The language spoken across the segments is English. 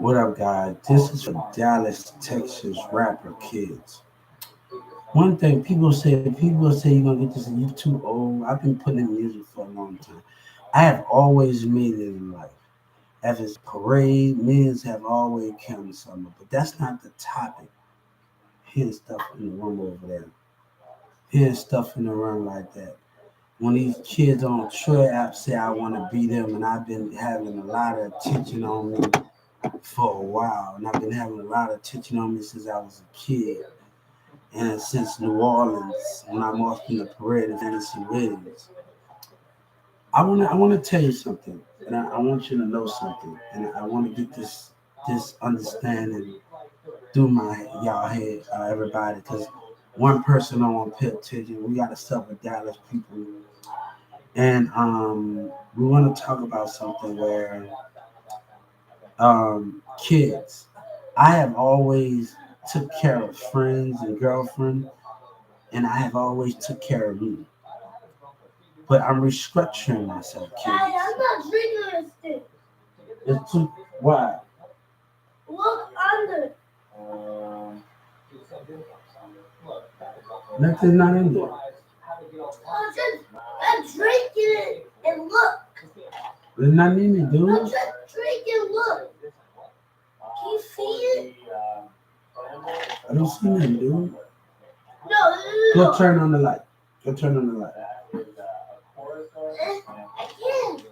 What up, guys? This is for Dallas, Texas rapper kids. One thing people say you're gonna get this, you too old. I've been putting in music for a long time. I have always made it in life. As it's parade, millions have always counted something, but that's not the topic. Hearing stuff in the room over there, hearing stuff in the room like that. When these kids on Troy app say I want to be them, and I've been having a lot of attention on me for a while, and I've been having a lot of attention on me since I was a kid, and since New Orleans when I'm off in the parade and fantasy weddings. I wanna tell you something, and I want you to know something, and I want to get this understanding through my y'all head, everybody, because one person don't want to pay attention. We got to suffer Dallas people, and we want to talk about something where kids. I have always took care of friends and girlfriends, and I have always took care of me. But I'm restructuring myself, kids. Daddy, I'm not drinking this. It's too why? Look under. Nothing's not in there. I'm drinking it and look. There's nothing in it, I'm dude. just drinking. Look. Can you see it? I don't see nothing, dude. No. Go turn on the light. Go turn on the light. I can't.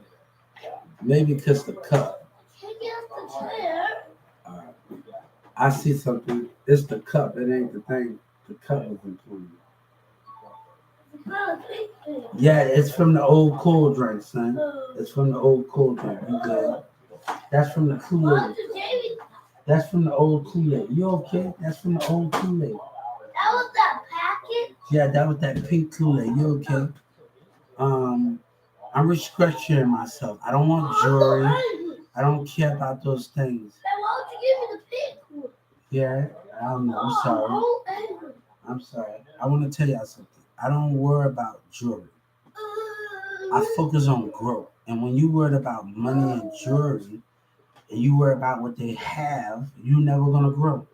Maybe because the cup. Take it off the chair. I see something. It's the cup. It ain't the thing. The cup is important. It's not a big thing. Yeah, it's from the old cool drink, son. It's from the old cool drink. You good? That's from the Kool-Aid. Jamie, That's from the old Kool-Aid. You okay? That's from the old Kool-Aid. that was that packet? Yeah, that was that pink Kool-Aid. You okay? Um, I'm restructuring myself. I don't want jewelry. I don't care about those things. Then why would you give me the pink one? Yeah, I don't know. I'm sorry. Oh, angry. I'm sorry. I want to tell y'all something. I don't worry about jewelry. I focus on growth. And when you worry about money and jewelry, and you worry about what they have, you're never gonna grow.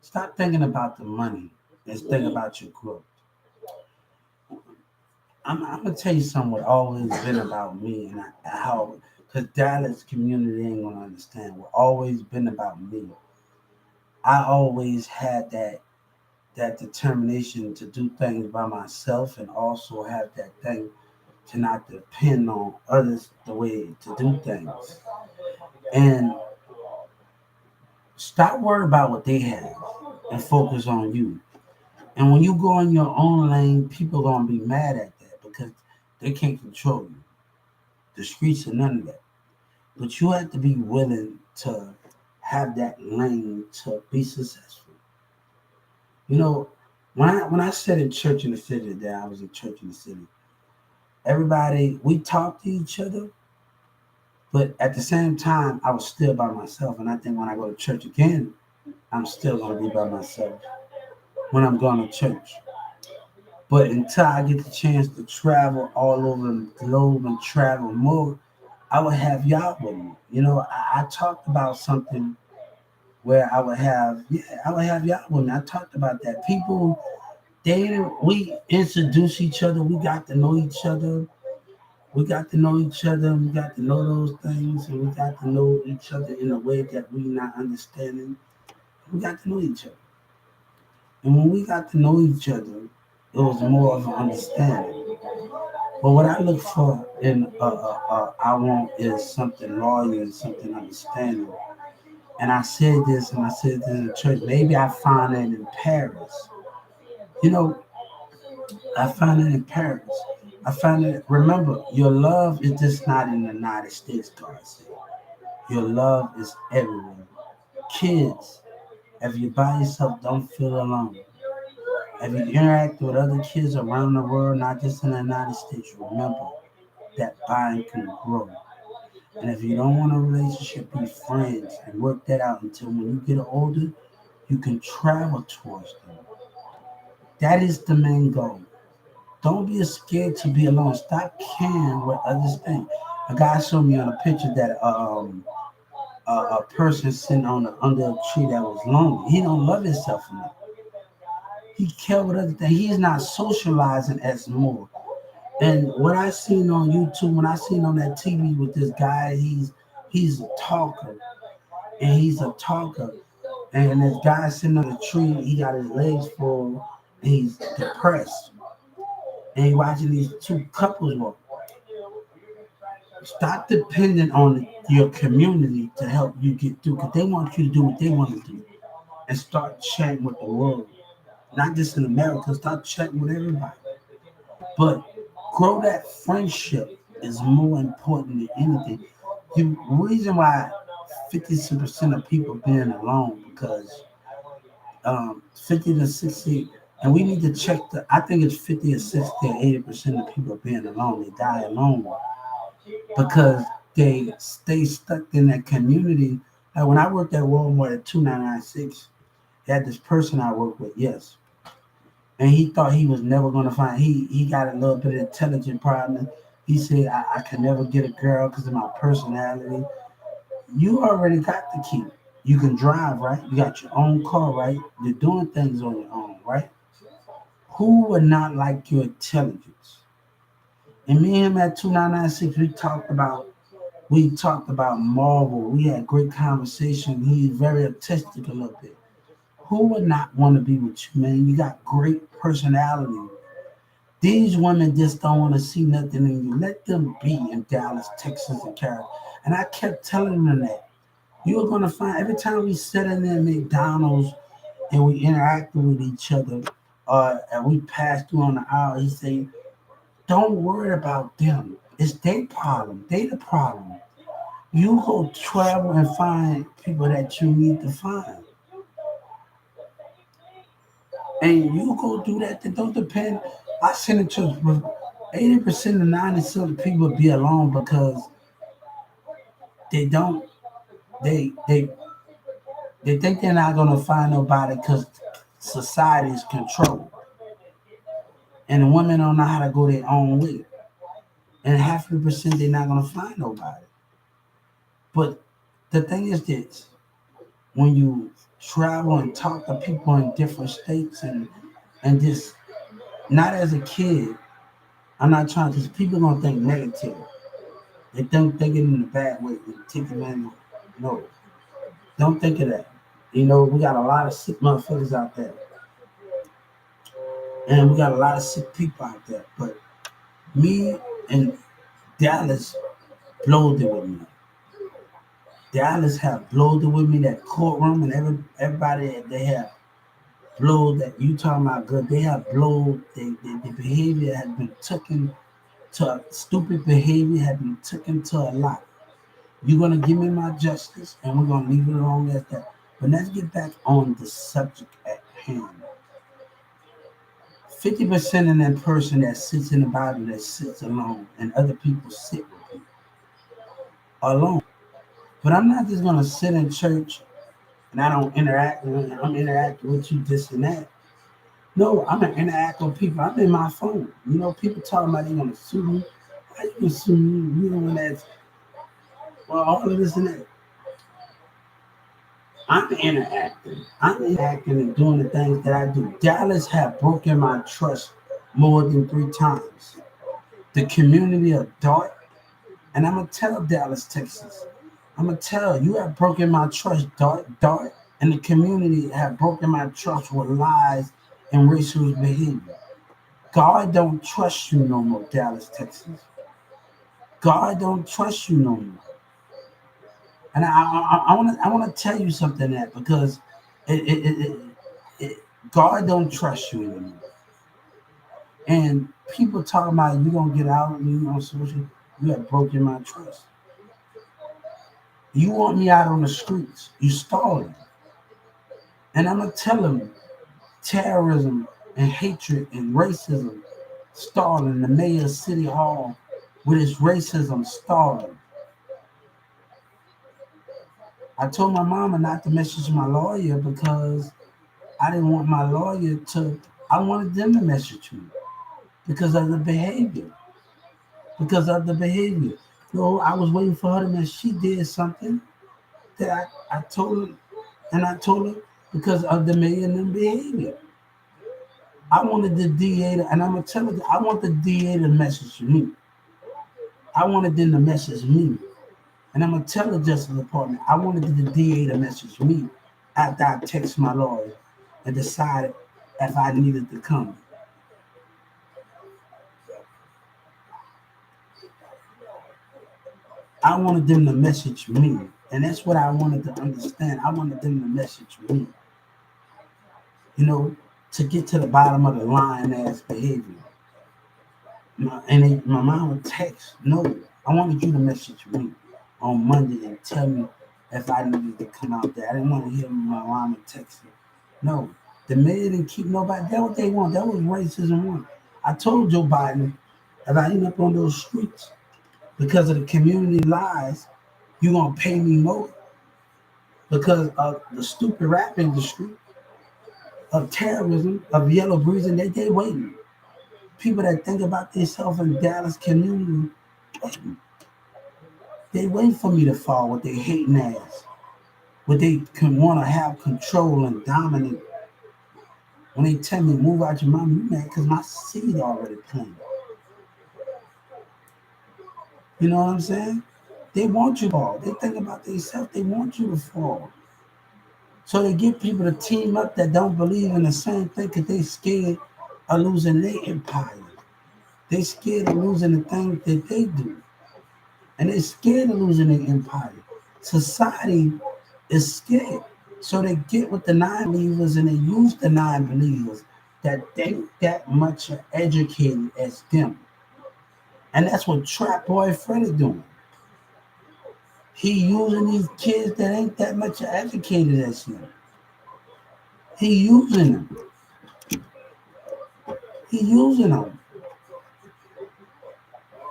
Stop thinking about the money and think about your growth. I'm gonna tell you something. What always been about me and how, because Dallas community ain't gonna understand. What always been about me. I always had that determination to do things by myself, and also have that thing to not depend on others the way to do things. And stop worrying about what they have and focus on you. And when you go in your own lane, people gonna be mad at that because they can't control you. The streets are none of that. But you have to be willing to have that lane to be successful. You know, when I said in church in the city that I was in church in the city, everybody we talked to each other, but at the same time I was still by myself. And I think when I go to church again, I'm still gonna be by myself when I'm going to church. But until I get the chance to travel all over the globe and travel more, I would have y'all with me. You know, I talked about something where I would have y'all with me. I talked about that. People, we introduce each other. We got to know each other. We got to know each other. And we got to know those things, and we got to know each other in a way that we not understanding. We got to know each other. And when we got to know each other, it was more of an understanding. But what I look for in I want is something loyal and something understanding. And I said this, and I said this in the church. Maybe I found it in Paris. You know, I found it in Paris. I found it. Remember, your love is just not in the United States, God said. Your love is everywhere. Kids, if you're by yourself, don't feel alone. If you interact with other kids around the world, not just in the United States, remember that bond can grow. And if you don't want a relationship, be friends and work that out until when you get older, you can travel towards them. That is the main goal. Don't be scared to be alone. Stop caring what others think. A guy showed me on a picture that a person sitting under a tree that was lonely. He don't love himself enough. He care what other things. He's not socializing as more. And what I seen on YouTube, when I seen on that TV with this guy, he's a talker, and he's a talker. And this guy sitting on a tree, he got his legs full, and he's depressed. And he watching these two couples walk. Stop depending on your community to help you get through, because they want you to do what they want to do, and start chatting with the world. Not just in America, start chatting with everybody. But grow that friendship is more important than anything. The reason why 50% of people being alone, because 50 to 60, and we need to check I think it's 50 or 60 or 80% of people being alone. They die alone because they stay stuck in that community. Like when I worked at Walmart at 2996, had this person I worked with, yes. And he thought he was never going to find, he got a little bit of intelligent problem. He said, I can never get a girl because of my personality. You already got the key. You can drive, right? You got your own car, right? You're doing things on your own, right? Who would not like your intelligence? And me and him at 2996, we talked about Marvel. We had great conversation. He's very artistic a little bit. Who would not want to be with you, man? You got great personality. These women just don't want to see nothing in you. Let them be in Dallas, Texas, and Carolina. And I kept telling them that. You're going to find every time we sit in there at McDonald's and we interact with each other, and we pass through on the aisle, he say, don't worry about them. It's their problem. They the problem. You go travel and find people that you need to find. And you go do that. That don't depend. I send it to 80% to 90% of people be alone because they don't they they think they're not gonna find nobody because society is controlled. And the women don't know how to go their own way. And half the percent they're not gonna find nobody. But the thing is this, when you travel and talk to people in different states and just not as a kid, I'm not trying because people gonna think negative. They think it in a bad way. They take it in. No, don't think of that. You know, we got a lot of sick motherfuckers out there. And we got a lot of sick people out there. But me and Dallas blowed it with me. Dallas have blowed it with me, that courtroom and everybody that they have blowed that you talking about good. They have blowed the behavior has been taken to stupid behavior has been taken to a lot. You're gonna give me my justice and we're gonna leave it alone as that. But let's get back on the subject at hand. 50% of that person that sits in the Bible that sits alone and other people sit with people alone. But I'm not just gonna sit in church and I don't interact with I'm interacting with you this and that. No, I'm gonna interact with people. I'm in my phone. You know, people talking about they gonna sue me. How you gonna sue me? You know when that's well all of this and that. I'm interacting. I'm interacting and doing the things that I do. Dallas have broken my trust more than 3 times. The community of Dart, and I'm gonna tell Dallas, Texas. I'm gonna tell you have broken my trust, Dart, and the community have broken my trust with lies and racist behavior. God don't trust you no more, Dallas, Texas. God don't trust you no more. And I want to tell you something that because it, it, it, it, it God don't trust you anymore. And people talking about you gonna get out and you on social, you have broken my trust. You want me out on the streets, you stalling. And I'm gonna tell them terrorism and hatred and racism stalling the mayor of City Hall with his racism stalling. I told my mama not to message my lawyer because I didn't want my lawyer to, I wanted them to message me because of the behavior. Because of the behavior. No, I was waiting for her to message. She did something that I told her, and I told her because of the million behavior. I wanted the DA to, and I'm gonna tell her, I want the DA to message me. I wanted them to message me. And I'm gonna tell the Justice Department, I wanted the DA to message me after I text my lawyer and decided if I needed to come. I wanted them to message me. And that's what I wanted to understand. I wanted them to message me, you know, to get to the bottom of the lying ass behavior. My mom would text, no, I wanted you to message me on Monday and tell me if I needed to come out there. I didn't want to hear my mom text me. No, the mayor didn't keep nobody. That's what they want. That was racism one. I told Joe Biden, if I end up on those streets because of the community lies, you're going to pay me more because of the stupid rap industry, of terrorism, of yellow breezing. They waiting. People that think about themselves in Dallas community, they wait for me to fall with their hating ass. But they can want to have control and dominate. When they tell me move out your mama, you mad because my seed already planted. You know what I'm saying? They want you to fall. They think about themselves. They want you to fall. So they get people to team up that don't believe in the same thing because they scared of losing their empire. They scared of losing the things that they do. And they're scared of losing their empire. Society is scared. So they get with the non-believers and they use the non-believers that think that much are educated as them. And that's what Trap Boy Freddy doing. He using these kids that ain't that much educated as him. He using them. He using them.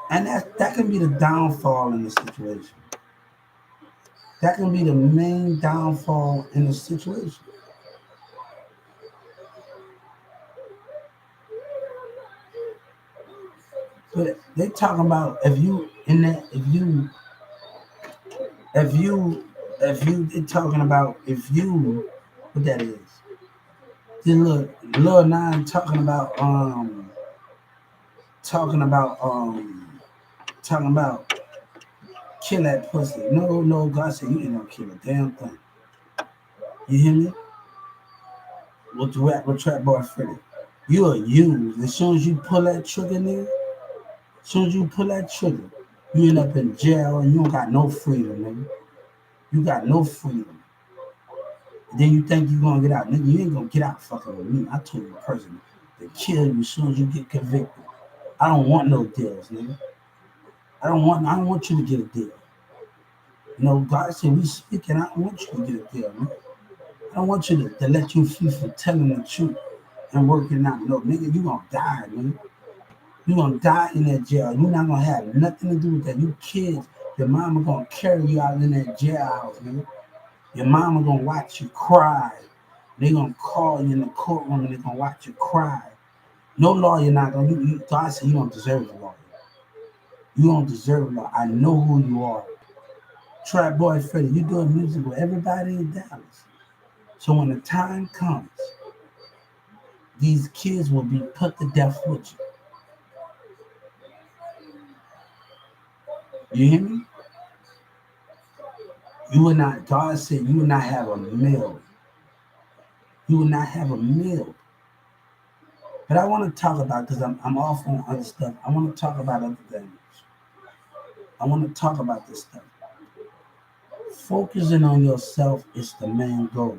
And that can be the downfall in the situation. That can be the main downfall in the situation. But they talking about if you in that they talking about if you what that is. Then look, Lil Nine talking about talking about kill that pussy. No, God said you ain't gonna kill a damn thing. You hear me? With the rap with Trap Boy Freddy. You are used. As soon as you pull that trigger nigga, as soon as you pull that trigger, you end up in jail and you don't got no freedom, nigga. You got no freedom. Then you think you gonna get out. Nigga, you ain't gonna get out fucking with me. I told you personally to kill you as soon as you get convicted. I don't want no deals, nigga. I don't want you to get a deal. You know, God said we speaking, I don't want you to get a deal, man. I don't want you to let you free for telling the truth and working out. No, nigga, you gonna die, nigga. You gonna die in that jail. You're not gonna have nothing to do with that. You kids, your mama gonna carry you out in that jailhouse, nigga. Your mama gonna watch you cry. They gonna call you in the courtroom and they gonna watch you cry. No lawyer not gonna. God said you don't deserve a lawyer. You don't deserve a lawyer. I know who you are. Trap Boy Freddy, you doing music with everybody in Dallas. So when the time comes, these kids will be put to death with you. You hear me? You will not. God said you will not have a meal. You will not have a meal. But I want to talk about because I'm off on other stuff. I want to talk about other things. I want to talk about this stuff. Focusing on yourself is the main goal.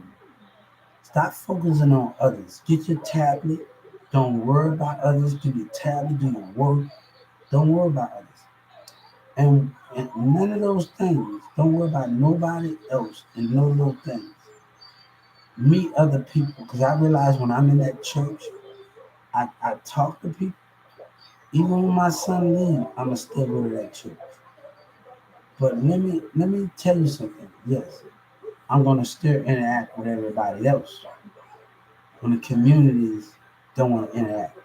Stop focusing on others. Get your tablet. Don't worry about others. Do your tablet. Do your work. Don't worry about others. And none of those things. Don't worry about nobody else and no little things. Meet other people because I realize when I'm in that church, I talk to people. Even when my son leaves, I'ma still go to that church. But let me tell you something. Yes, I'm gonna still interact with everybody else when the communities don't want to interact.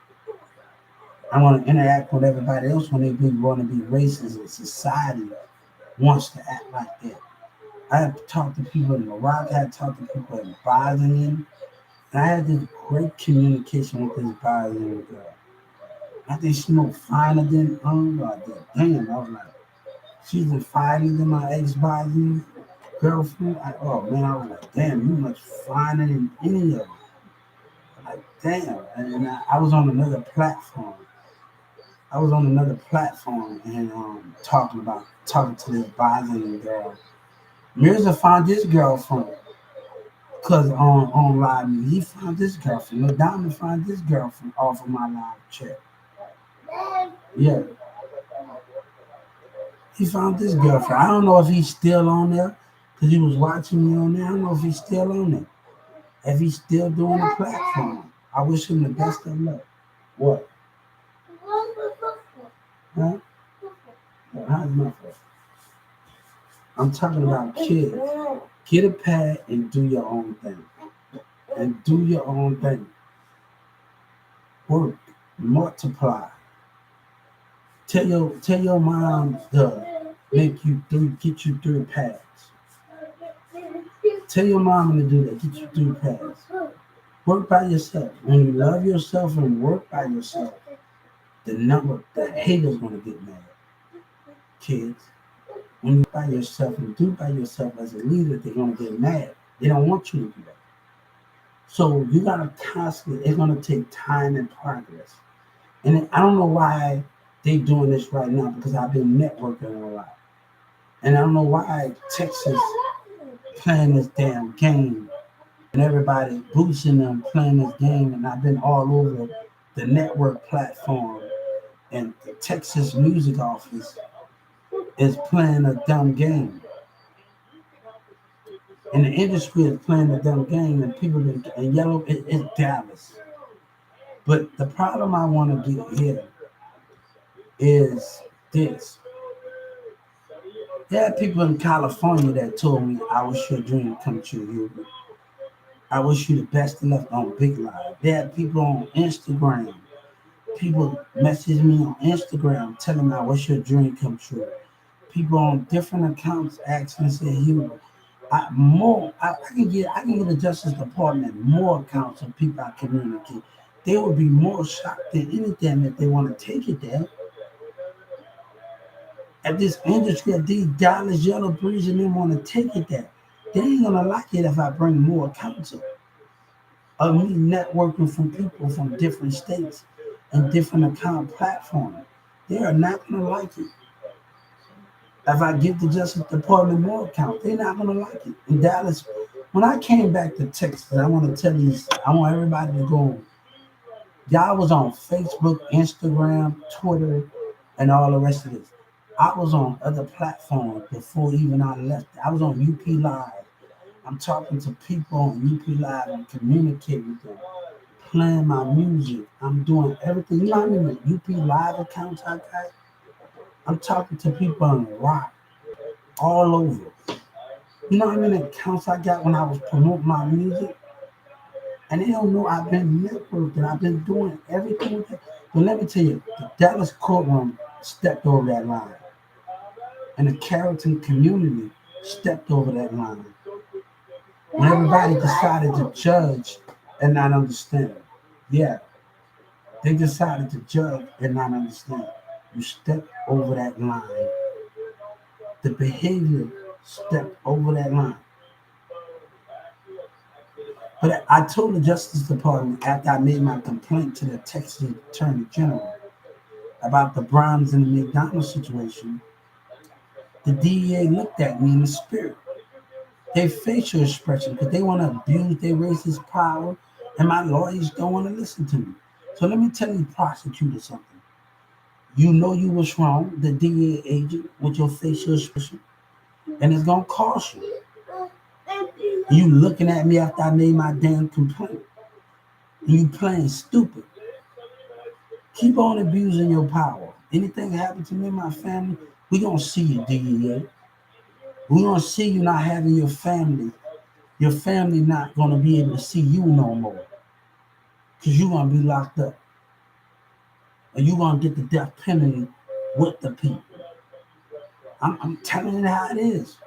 I want to interact with everybody else when they want to be racist and society wants to act like that. I had talked to people in Iraq. I had talked to people in Bosnia. And I had this great communication with this Bosnian girl. I think she more finer than I did. Damn, I was like, she's finer than my ex-Bosnian girlfriend. Oh man, I was like, damn, you much finer than any of them. Like, damn. And I was on another platform. I was on another platform and talking to this Bosnian girl. Mirza found this girlfriend because on live music, he found this girlfriend. Lil Diamond found this girlfriend off of my live chat. Yeah, he found this girlfriend. I don't know if he's still on there because he was watching me on there. I don't know if he's still on there. If he's still doing the platform, I wish him the best of luck. What? Huh? How's my fault? I'm talking about kids. Get a pad and do your own thing. And do your own thing. Work, multiply. Tell your mom to get you 3 pads. Tell your mom to do that. Get you 3 pads. Work by yourself. When you love yourself and work by yourself, the haters gonna get mad. Kids, when you by yourself and do by yourself as a leader, they're gonna get mad. They don't want you to do that. So you gotta constantly. It's gonna take time and progress. And I don't know why they doing this right now because I've been networking a lot, and I don't know why Texas playing this damn game and everybody boosting them playing this game, and I've been all over the network platform and the Texas music office is playing a dumb game. And the industry is playing a dumb game and people in yellow it's Dallas. But the problem I want to get here is this. There are people in California that told me I wish your dream come true, Hubert. I wish you the best of luck on Big Live. There are people on Instagram. People message me on Instagram telling me I wish your dream come true. People on different accounts asking and say, Hubert, I can get the Justice Department more accounts of people I communicate. They would be more shocked than anything if they want to take it there. If this industry, if these Dallas Yellow Breeze and them want to take it there, they ain't gonna like it if I bring more accounts of me networking from people from different states and different account platforms. They are not gonna like it. If I give the Justice Department more accounts, they're not gonna like it. In Dallas, when I came back to Texas, I want to tell you, I want everybody to go. Y'all was on Facebook, Instagram, Twitter, and all the rest of this. I was on other platforms before even I left. I was on UP Live. I'm talking to people on UP Live and communicating with them, playing my music. I'm doing everything. You know how many UP Live accounts I got? I'm talking to people on rock all over. You know how many accounts I got when I was promoting my music? And they don't know I've been networking. I've been doing everything with that. But let me tell you, the Dallas courtroom stepped over that line. And the Carrollton community stepped over that line. When everybody decided to judge and not understand. Yeah, they decided to judge and not understand. You stepped over that line. The behavior stepped over that line. But I told the Justice Department after I made my complaint to the Texas Attorney General about the Browns and the McDonald's situation, the DEA looked at me in the spirit. Their facial expression, because they want to abuse their racist power, and my lawyers don't want to listen to me. So let me tell you, prosecutor, something. You know you was wrong, the DEA agent, with your facial expression, and it's going to cost you. You looking at me after I made my damn complaint. And you playing stupid. Keep on abusing your power. Anything happen to me and my family, we going to see you, DEA. We're going to see you not having your family. Your family not going to be able to see you no more. Because you're going to be locked up. And you're going to get the death penalty with the people. I'm telling you how it is.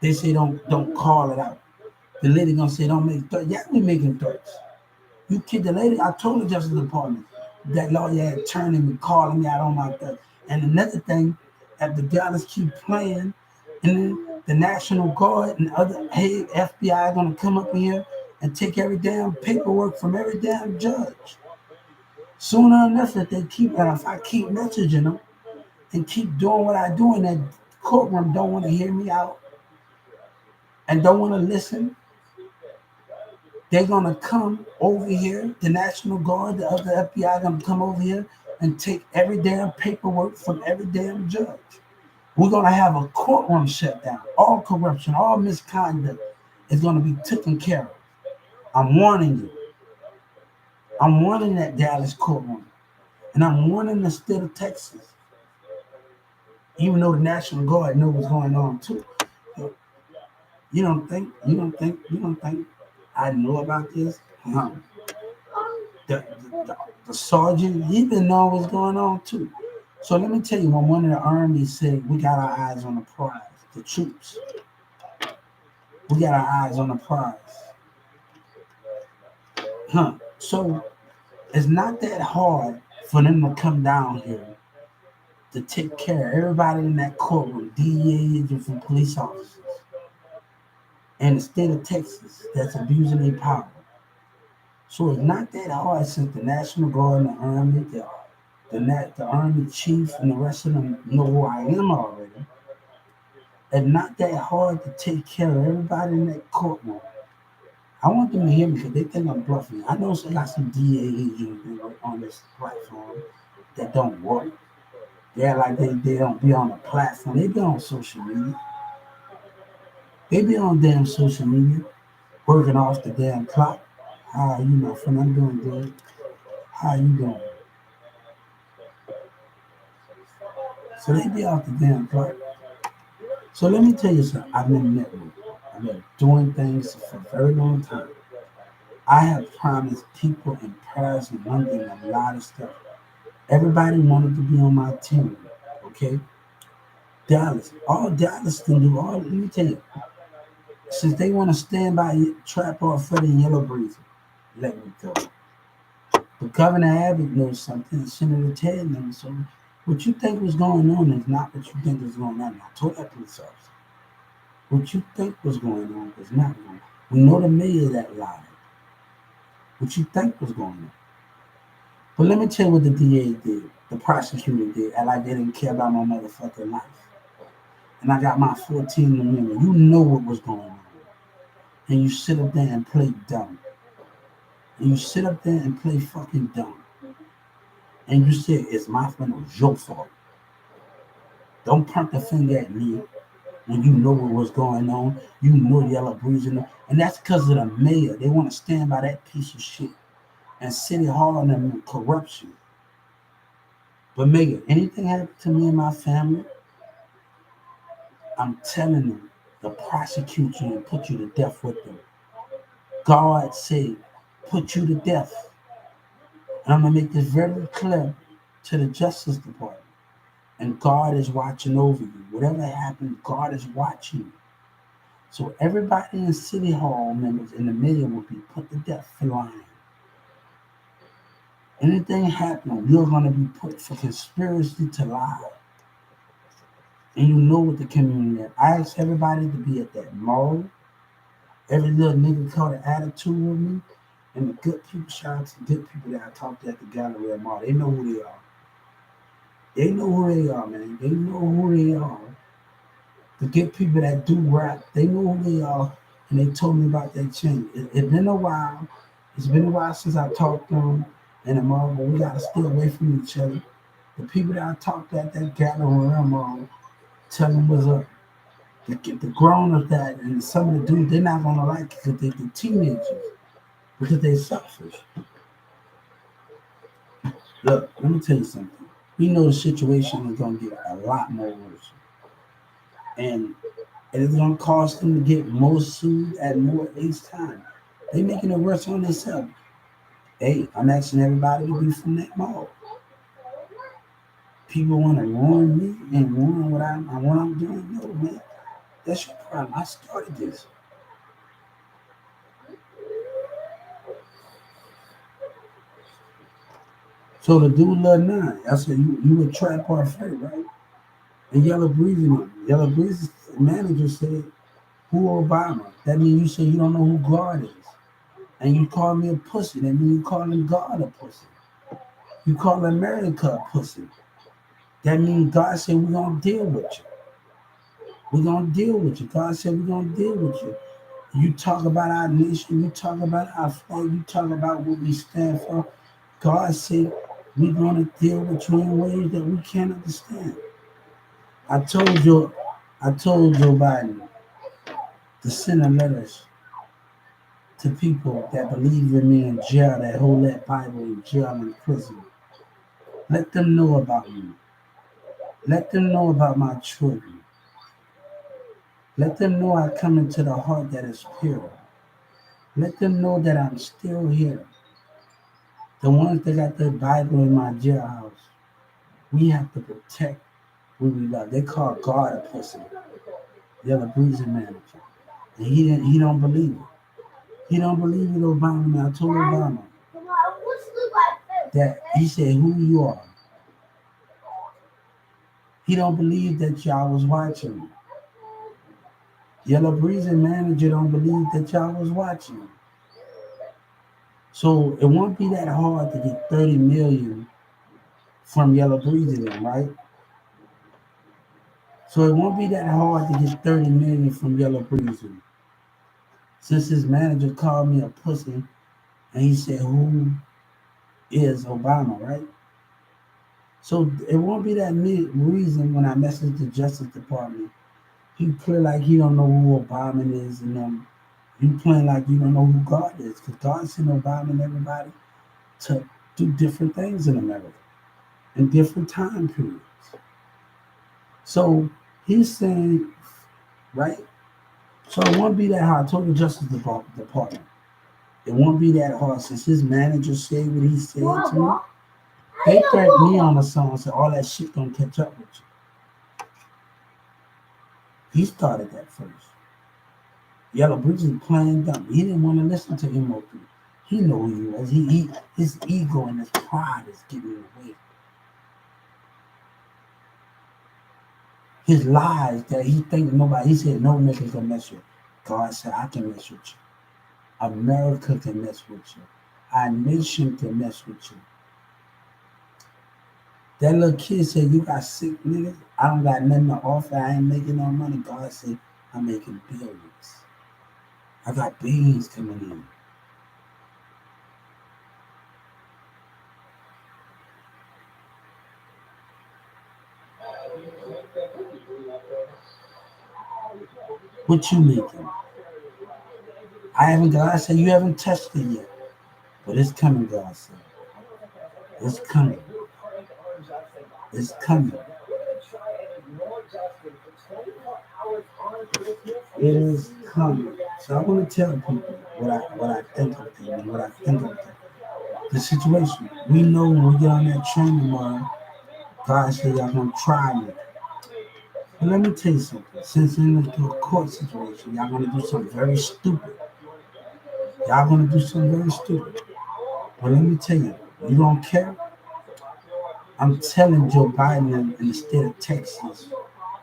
They say don't call it out. The lady gonna say don't make threats. Yeah, we making threats. You kid the lady. I told the Justice Department that lawyer had turning me, calling me out on my threats. And another thing, if the Dallas keep playing, and then the National Guard and other FBI gonna come up in here and take every damn paperwork from every damn judge. Sooner enough, if they keep, if I keep messaging them and keep doing what I do in that courtroom, don't want to hear me out and don't want to listen, they're gonna come over here. The National Guard, the other FBI, gonna come over here and take every damn paperwork from every damn judge. We're gonna have a courtroom shut down. All corruption, all misconduct is gonna be taken care of. I'm warning you. I'm warning that Dallas courtroom, and I'm warning the state of Texas. Even though the National Guard know what's going on too. You don't think I know about this? The sergeant, he been knowing what's going on too. So let me tell you, when one of the army said, we got our eyes on the prize, the troops, we got our eyes on the prize. So it's not that hard for them to come down here to take care of everybody in that courtroom, DEA agents and police officers, and the state of Texas that's abusing their power. So it's not that hard since the National Guard and the Army, the Army chief and the rest of them know who I am already. It's not that hard to take care of everybody in that courtroom. I want them to hear me because they think I'm bluffing. I know I got some DA agents on this platform that don't work. They're like they don't be on the platform. They be on social media. They be on damn social media, working off the damn clock. How are you, my friend? I'm doing good. How you doing? So they be off the damn clock. So let me tell you something. I've been networking. I've been doing things for a very long time. I have promised people in Paris and London a lot of stuff. Everybody wanted to be on my team. Okay? Dallas. All Dallas can do, let me tell you, since they want to stand by Trap or Freddie and Yellow Breezer, let me go. But Governor Abbott knows something, and Senator Ted knows something. What you think was going on is not what you think is going on. I told that police officer. What you think was going on is not going on. We know the mayor that lied. What you think was going on. But let me tell you what the DA did, the prosecutor did, and like they didn't care about my motherfucking life. And I got my 14th Amendment. You know what was going on. And you sit up there and play dumb. And you sit up there and play fucking dumb. And you say, it's my fault, it was your fault. Don't point the finger at me when you know what was going on. You know Yellow Breezer. And that's because of the mayor. They want to stand by that piece of shit. And City Hall and them corruption. But Mayor, anything happened to me and my family, I'm telling them, they'll prosecute you and put you to death with them. God said, put you to death. And I'm going to make this very clear to the Justice Department. And God is watching over you. Whatever happens, God is watching. So everybody in City Hall members and the mayor will be put to death for lying. Anything happening, you're going to be put for conspiracy to lie. And you know what the community is. I asked everybody to be at that mall. Every little nigga caught an attitude with me. And the good people, shout out to the good people that I talked to at the Galleria Mall. They know who they are. They know who they are, man. They know who they are. The good people that do rap, they know who they are. And they told me about that change. It's been a while. It's been a while since I talked to them in the mall, but we got to stay away from each other. The people that I talked to at that Galleria Mall, tell them what's up. The grown-ups that, and some of the dudes, they're not going to like it because they're the teenagers. Because they're selfish. Look, let me tell you something. We know the situation is going to get a lot more worse. And it's going to cost them to get more sued at more each time. They're making it worse on themselves. Hey, I'm asking everybody to be from that mall. People want to ruin me and ruin what I'm doing. No, man. That's your problem. I started this. So the dude Lil 9, I said, you a trap parfait, right? And Yellow Breezy, Yellow Breezy's manager said, who Obama? That means you say you don't know who God is. And you call me a pussy. That means you calling God a pussy. You call America a pussy. That means God said we're gonna deal with you. We're gonna deal with you. God said we're gonna deal with you. You talk about our nation, you talk about our flag, you talk about what we stand for. God said we're gonna deal with you in ways that we can't understand. I told you, I told Joe Biden to send a letters to people that believe in me in jail, that hold that Bible in jail and prison. Let them know about me. Let them know about my children. Let them know I come into the heart that is pure. Let them know that I'm still here. The ones that got their Bible in my jailhouse, we have to protect what we love. They call God a pussy. They're the bruising manager. And he don't believe it. He don't believe it, Obama. I told Obama that he said who you are. He don't believe that y'all was watching. Yellow Breezy manager don't believe that y'all was watching. So it won't be that hard to get 30 million from Yellow Breezy then, right? So it won't be that hard to get 30 million from Yellow Breezy. Since his manager called me a pussy and he said who is Obama, right? So it won't be that reason when I message the Justice Department. He play like he don't know who Obama is and you playing like you don't know who God is. Because God sent Obama and everybody to do different things in America in different time periods. So he's saying, right? So it won't be that hard. I told the Justice Department. It won't be that hard since his manager said what he said to me. They threatened me on the song and said all that shit gonna catch up with you. He started that first. Yellow Bridges playing dumb. He didn't want to listen to MOP. He knew who he was. His ego and his pride is getting in the way. His lies that he think nobody. He said no nigga can mess with. God said I can mess with you. America can mess with you. Our nation can mess with you. That little kid said you got sick niggas. I don't got nothing to offer. I ain't making no money. God said I'm making billions. I got billions coming in. What you making? I haven't. God said you haven't touched it yet, but it's coming. God said it's coming. It's coming. It is coming. So I want to tell people what I think of them and what I think of them. The situation. We know when we get on that train tomorrow, God said y'all gonna try me. But let me tell you something. Since in the court situation, y'all gonna do something very stupid. Y'all gonna do something very stupid. But let me tell you, you don't care. I'm telling Joe Biden in the state of Texas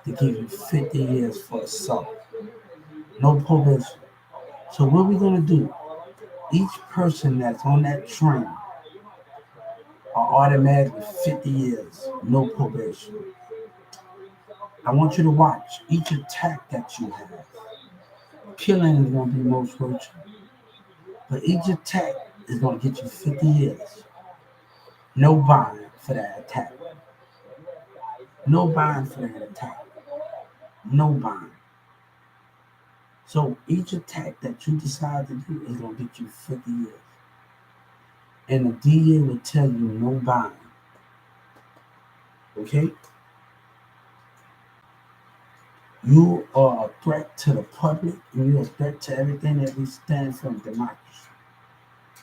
to give you 50 years for assault. No probation. So what we gonna do? Each person that's on that train are automatically 50 years, no probation. I want you to watch each attack that you have. Killing is gonna be most virtual. But each attack is gonna get you 50 years. No bond for that attack. No bond for that attack. No bond. So each attack that you decide to do is gonna get you 50 years. And the DA will tell you no bond. Okay? You are a threat to the public and you're a threat to everything that we stand for in democracy.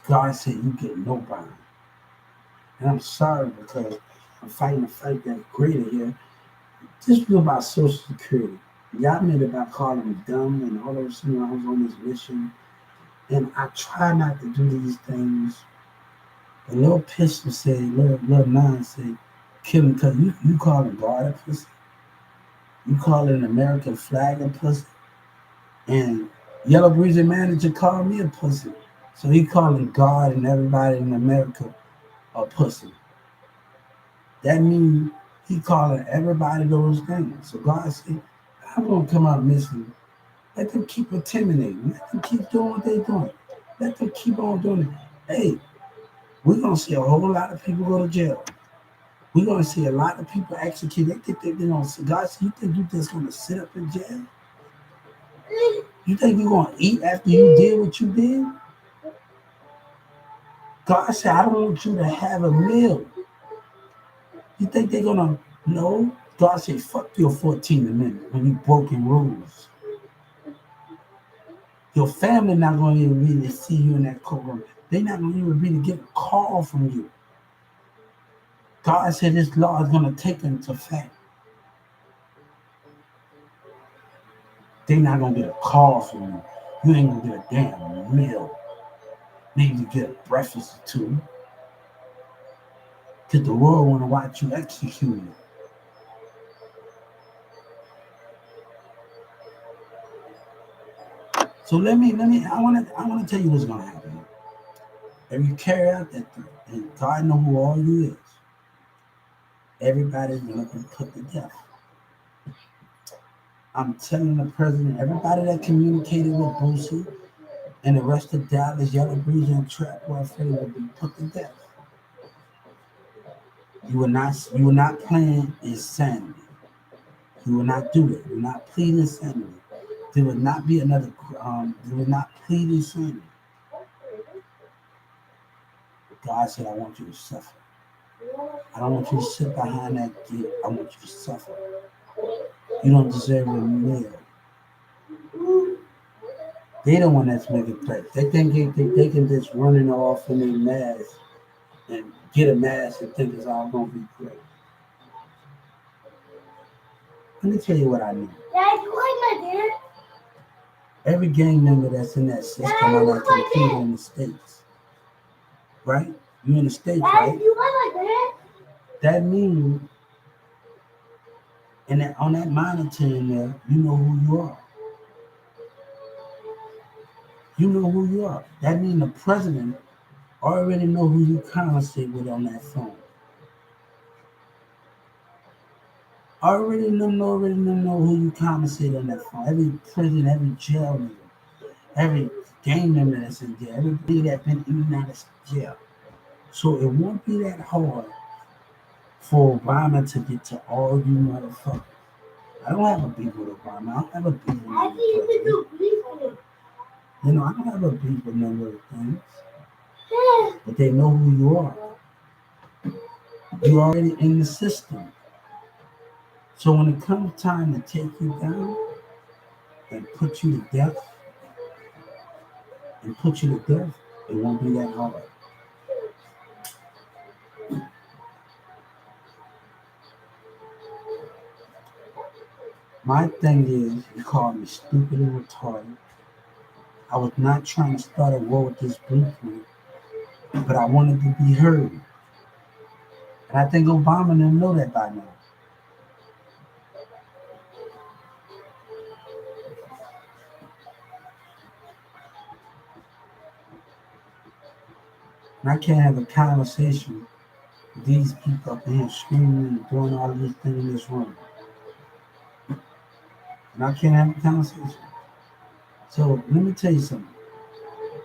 God said you get no bond. And I'm sorry because I'm fighting a fight that's greater here. This is about Social Security. Y'all made about calling me dumb and all those things. I was on this mission, and I try not to do these things. The little pistol said, little nine said, kill him because you calling God a pussy. You calling an American flag a pussy. And Yellow Breezy manager called me a pussy. So he calling God and everybody in America a pussy. That means he calling everybody those things. So God said, I'm gonna come out missing. Let them keep intimidating. Let them keep doing what they're doing. Let them keep on doing it. Hey, we're gonna see a whole lot of people go to jail. We're gonna see a lot of people executed. They think they're gonna see God said, you think you just gonna sit up in jail? You think you're gonna eat after you did what you did? God said, I don't want you to have a meal. You think they're gonna no? God said, fuck your 14th Amendment when you broken rules. Your family not gonna even really see you in that courtroom. They're not gonna even really get a call from you. God said this law is gonna take into effect. They're not gonna get a call from you. You ain't gonna get a damn meal. Maybe you get a breakfast or two. Cause the world wanna watch you execute it. So I wanna tell you what's gonna happen. If you carry out that threat, and God know who all you is, everybody's gonna be put to death. I'm telling the president, everybody that communicated with Boosie and the rest of Dallas, Yellow Breeze, and Trap Boy Freddie will be put to death. You will not plan insanity. You will not do it. You will not plead insanity. There will not be another. You will not plead insanity. God said, I want you to suffer. I don't want you to sit behind that gate. I want you to suffer. You don't deserve a meal. They the one that's making threats. They think they can just run it off in their mask and get a mask and think it's all gonna be great. Let me tell you what I know. Dad, you like my dad? Every gang member that's in that system on that computer in the States, right? You in the States, Dad, right? you like my dad? That means, and that on that monitor in there, you know who you are. You know who you are. That means the president already know who you conversate with on that phone. Already know who you conversate on that phone. Every prison, every jail member, every gang member that's in jail, everybody that's been in and out of jail. So it won't be that hard for Obama to get to all you motherfuckers. I don't have a beef with Obama. I don't have a beef with I none of think you the can president. do beef with him. You know, I don't have a beef with none of those things. Dad. But they know who you are. You're already in the system. So when it comes time to take you down and put you to death, it won't be that hard. My thing is, you called me stupid and retarded. I was not trying to start a war with this blueprint, but I wanted to be heard. And I think Obama didn't know that by now. And I can't have a conversation with these people up here screaming and doing all of these things in this room. And I can't have a conversation. So let me tell you something.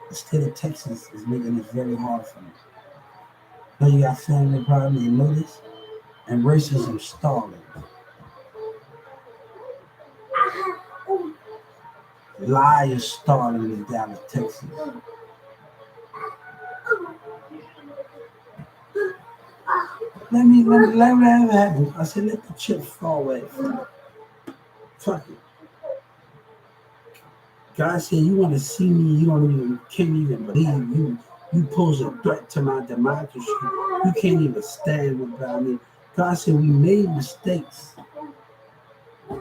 The state of Texas is making it very hard for me. Know you got family problems, you know this? And racism stalling. Liars stalling in Dallas, Texas. Let me have it happen. I said, let the chips fall away. Fuck it. God said, you want to see me, can't even believe you. You pose a threat to my democracy. You can't even stand without me. God said, we made mistakes.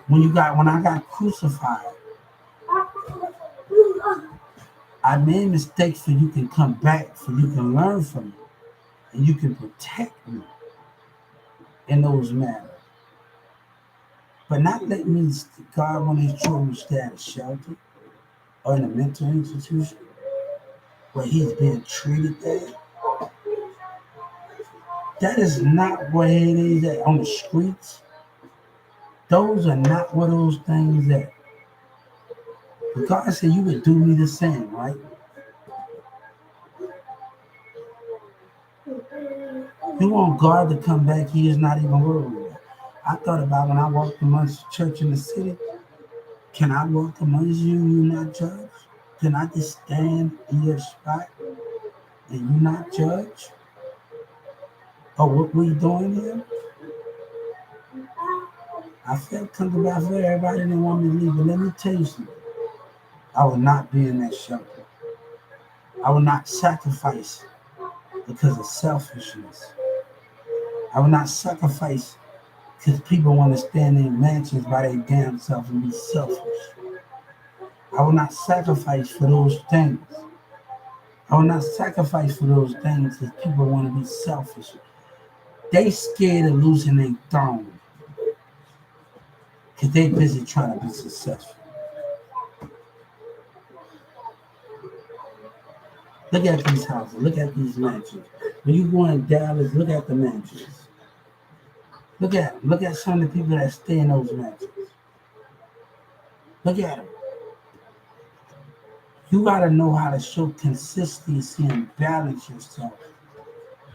When I got crucified, I made mistakes so you can come back, so you can learn from me, and you can protect me in those matters. But not let me, God, when his children stay at a shelter or in a mental institution where he's being treated there. That is not where it is at on the streets. Those are not where those things at. But God said you would do me the same, right? You want God to come back, he is not even worried about. I thought about when I walked amongst the church in the city, can I walk amongst you and you not judge? Can I just stand in your spot and you not judge? Or what we doing here? I felt comfortable. I felt everybody didn't want me to leave. But let me tell you something. I will not be in that shelter. I will not sacrifice because of selfishness. I will not sacrifice because people want to stand in mansions by their damn self and be selfish. I will not sacrifice for those things. I will not sacrifice for those things because people want to be selfish. They scared of losing their throne because they busy trying to be successful. Look at these houses. Look at these mansions. When you go in Dallas, look at the mansions. Look at them. Look at some of the people that stay in those mansions. Look at them. You got to know how to show consistency and balance yourself.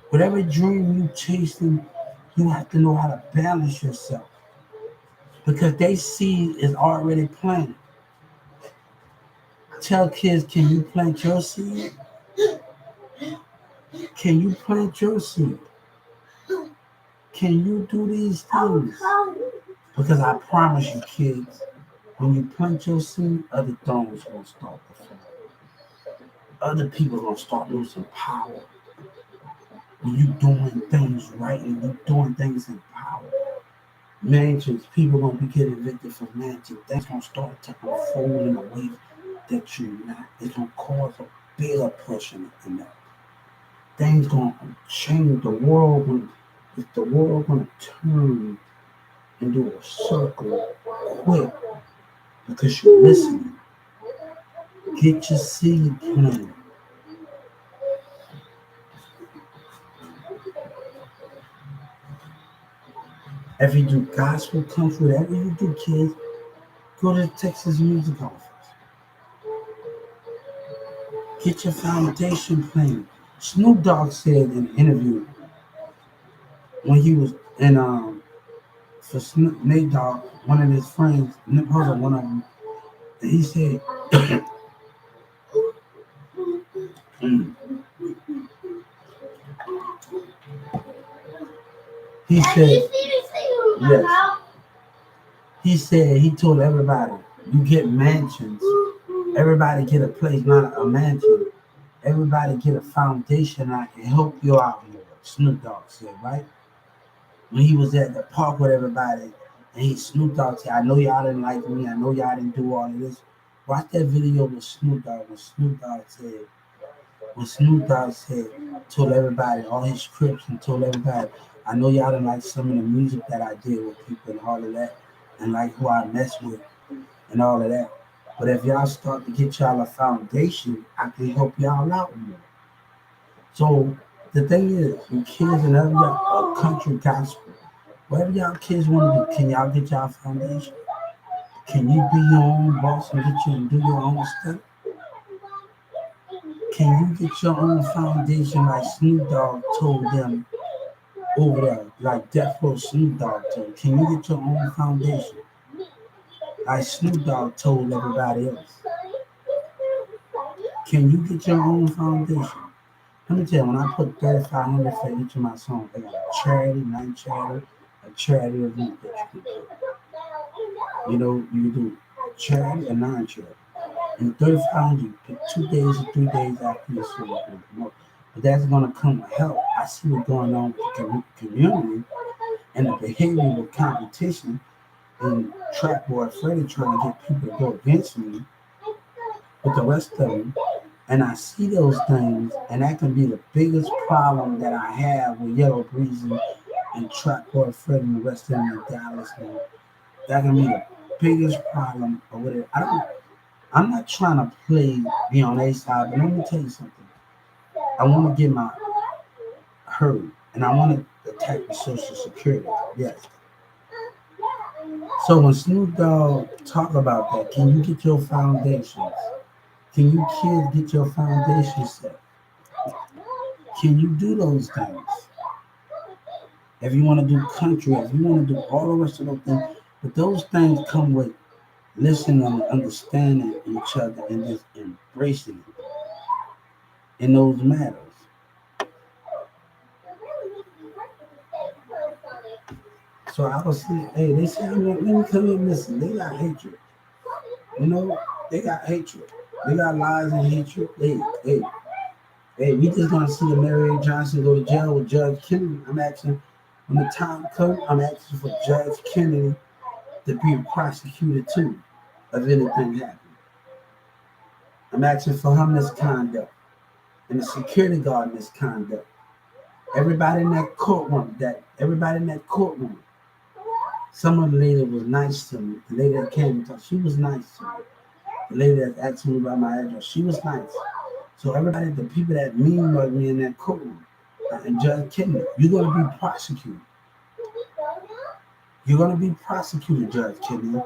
Whatever dream you chasing, you have to know how to balance yourself because they see is already planted. Tell kids, can you plant your seed? Can you plant your seed? Can you do these things? Because I promise you, kids, when you plant your seed, other thrones gonna start to fall. Other people gonna start losing power. When you doing things right and you doing things in power. Mansions, people gonna be getting evicted from mansions. That's gonna start to unfold in a way that you're not. It's gonna cause a bigger pushing in that. Things gonna change. Is the world gonna turn into a circle quick because you're listening. Get your seed planted. If you do gospel, country, whatever you do, kids, go to the Texas Music Office. Get your foundation planted. Snoop Dogg said in an interview when he was in for Nate Dogg, one of his friends, Nip Hussle, one of them, he said, mm, he said, yes, he said he told everybody, you get mansions, everybody get a place, not a mansion. Everybody get a foundation that can help you out more. Snoop Dogg said, right? When he was at the park with everybody, and Snoop Dogg said, I know y'all didn't like me, I know y'all didn't do all of this. Watch that video with Snoop Dogg when Snoop Dogg said, told everybody, all his scripts, and told everybody, I know y'all didn't like some of the music that I did with people and all of that, and like who I mess with and all of that. But if y'all start to get y'all a foundation, I can help y'all out more. So the thing is, you kids and other country gospel, whatever y'all kids want to do, can y'all get y'all foundation? Can you be your own boss and get you and do your own stuff? Can you get your own foundation like Snoop Dogg told them over there, like Death Row Snoop Dogg told? Can you get your own foundation like Snoop Dogg told everybody else? Can you get your own foundation? Let me tell you, when I put 3,500 for each of my songs, I got a charity, non-charity, a charity event that you can do. You know, you do charity or non-charity. And 3,500, you pick 2 days or 3 days after your song and promote. But that's going to come with help. I see what's going on with the community and the behavioral competition. and Trap Boy Freddy trying to get people to go against me with the rest of them. And I see those things, and that can be the biggest problem that I have with Yellow Breezy and Trap Boy Freddy and the rest of them in Dallas. Man. That can be the biggest problem with it. I'm not trying to be on a side, but let me tell you something. I want to get my heard, and I want to attack the Social Security. Yes. So when Snoop Dogg talk about that, can you get your foundations? Can you kids get your foundation set? Can you do those things? If you want to do country, if you want to do all the rest of those things, but those things come with listening and understanding each other and just embracing it in those matters. So I was saying, hey, they say, let me come in and listen. They got hatred. You know, they got hatred. They got lies and hatred. Hey, we just gonna see Mary Johnson go to jail with Judge Kennedy. I'm asking, when the time comes, I'm asking for Judge Kennedy to be prosecuted too, if anything happens. I'm asking for her misconduct and the security guard misconduct. Everybody in that courtroom, some of the lady was nice to me. The lady that came and talked, she was nice to me. The lady that asked me about my address, she was nice. So everybody, the people that mean like me in that courtroom, and Judge Kennedy, you're going to be prosecuted. You're going to be prosecuted, Judge Kennedy.